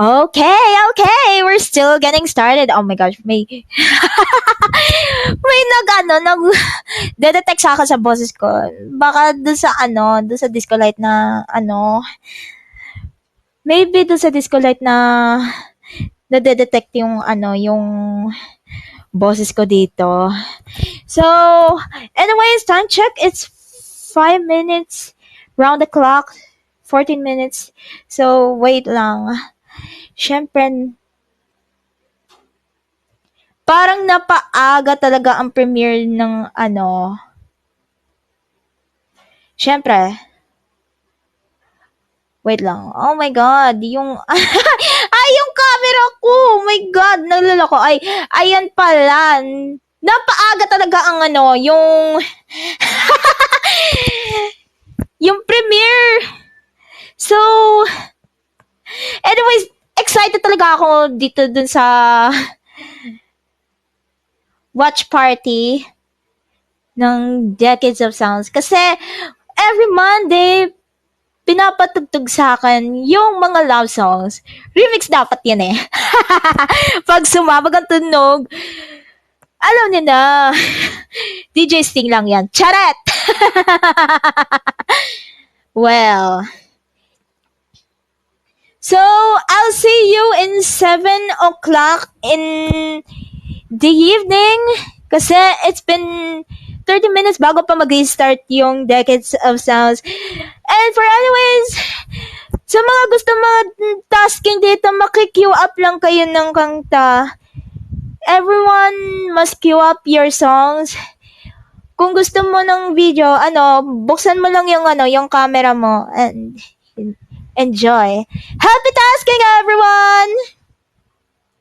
Okay, we're still getting started. Oh my gosh, may may detect sa akin sa boses ko. Baka doon sa disco light na maybe doon sa disco light na nade-detect yung boses ko dito. So, anyways, time check. It's 5 minutes round the clock. 14 minutes. So, wait lang. Syempre, parang napaaga talaga ang premiere ng Syempre, wait lang. Oh my God, yung yung camera ko. Oh my God, nalala ko. Ayan pala. Napaaga talaga ang yung premiere. So, anyways, excited talaga ako dito dun sa watch party ng Decades of Sounds. Kasi, every Monday, pinapatugtog sa akin yung mga love songs. Remix dapat yan eh. Pag sumabag ang tunog, alam niyo na, DJ Sting lang yan. Charet! Well, so, I'll see you in 7 o'clock in the evening. Kasi it's been 30 minutes bago pa mag-start yung Decades of Sounds. And for anyways, sa mga gusto mag-tasking dito, maki-queue up lang kayo ng kanta. Everyone must queue up your songs. Kung gusto mo ng video, buksan mo lang yung camera mo and enjoy. Happy tasking, everyone!